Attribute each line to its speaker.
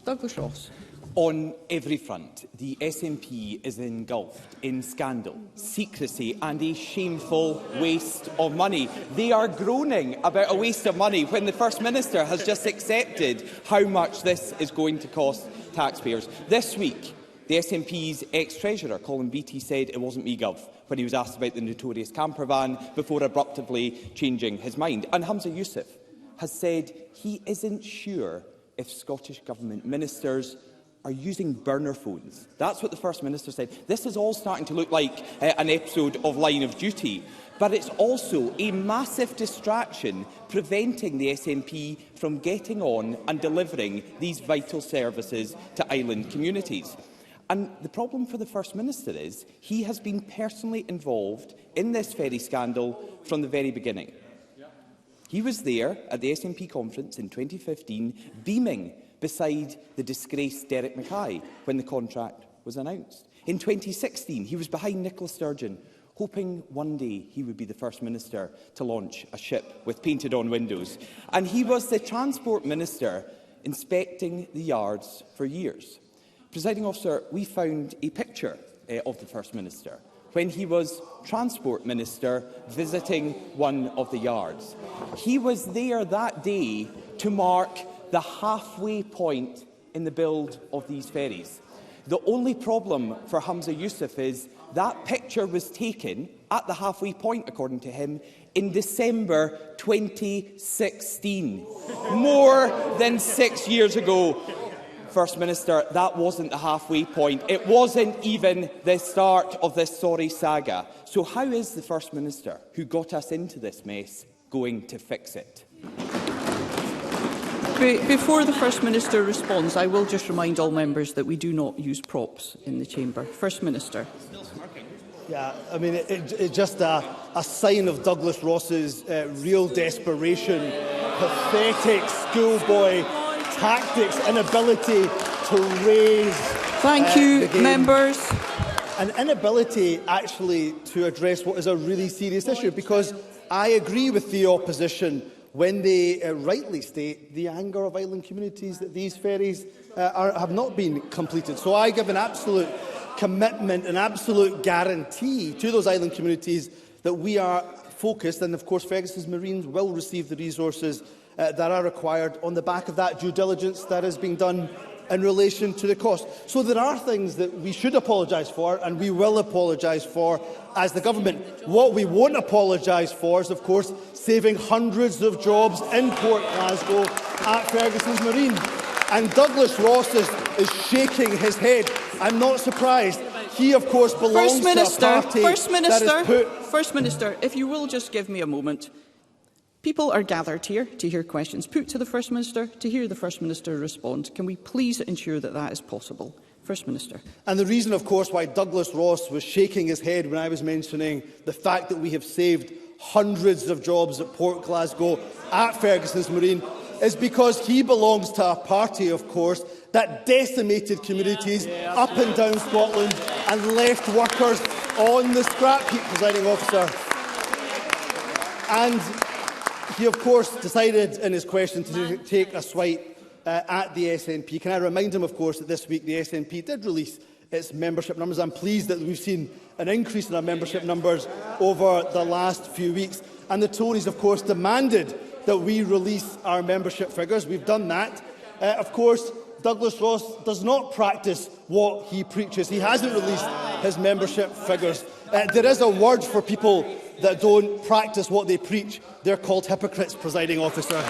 Speaker 1: Douglas Ross.
Speaker 2: On every front, the SNP is engulfed in scandal, secrecy and a shameful waste of money. They are groaning about a waste of money when the First Minister has just accepted how much this is going to cost taxpayers. This week, the SNP's ex-treasurer, Colin Beattie, said it wasn't me, Gov, when he was asked about the notorious camper van before abruptly changing his mind. And Humza Yousaf has said he isn't sure if Scottish Government ministers are using burner phones. That's what the First Minister said. This is all starting to look like an episode of Line of Duty, but it's also a massive distraction preventing the SNP from getting on and delivering these vital services to island communities. And the problem for the First Minister is he has been personally involved in this ferry scandal from the very beginning. He was there at the SNP conference in 2015, beaming beside the disgraced Derek Mackay when the contract was announced. In 2016, he was behind Nicola Sturgeon, hoping one day he would be the First Minister to launch a ship with painted-on windows. And he was the Transport Minister inspecting the yards for years. Presiding Officer, we found a picture of the First Minister when he was Transport Minister visiting one of the yards. He was there that day to mark the halfway point in the build of these ferries. The only problem for Humza Yousaf is that picture was taken at the halfway point, according to him, in December 2016, more than 6 years ago. First Minister, that wasn't the halfway point. It wasn't even the start of this sorry saga. So how is the First Minister, who got us into this mess, going to fix it?
Speaker 1: Before the First Minister responds, I will just remind all members that we do not use props in the chamber. First Minister.
Speaker 3: Yeah, I mean, it's just a sign of Douglas Ross's real desperation, pathetic schoolboy tactics, inability to raise.
Speaker 1: Thank you, members.
Speaker 3: An inability, actually, to address what is a really serious issue, because I agree with the opposition when they rightly state the anger of island communities that these ferries have not been completed. So I give an absolute commitment, an absolute guarantee to those island communities that we are focused, and of course Ferguson Marine will receive the resources that are required on the back of that due diligence that is being done in relation to the cost. So there are things that we should apologise for, and we will apologise for as the government. What we won't apologise for is, of course, saving hundreds of jobs in Port Glasgow at Ferguson Marine. And Douglas Ross is shaking his head. I'm not surprised. He, of course, belongs to a party that is put...
Speaker 1: First Minister, if you will just give me a moment. People are gathered here to hear questions put to the First Minister, to hear the First Minister respond. Can we please ensure that that is possible? First Minister.
Speaker 3: And the reason, of course, why Douglas Ross was shaking his head when I was mentioning the fact that we have saved hundreds of jobs at Port Glasgow, at Ferguson Marine, is because he belongs to a party, of course, that decimated communities up and down Scotland and left workers on the scrap heap, Presiding Officer. And he, of course, decided in his question to take a swipe at the SNP. Can I remind him, of course, that this week the SNP did release its membership numbers. I'm pleased that we've seen an increase in our membership numbers over the last few weeks. And the Tories, of course, demanded that we release our membership figures. We've done that. Of course, Douglas Ross does not practice what he preaches. He hasn't released his membership figures. There is a word for people that don't practice what they preach. They're called hypocrites, Presiding Officer.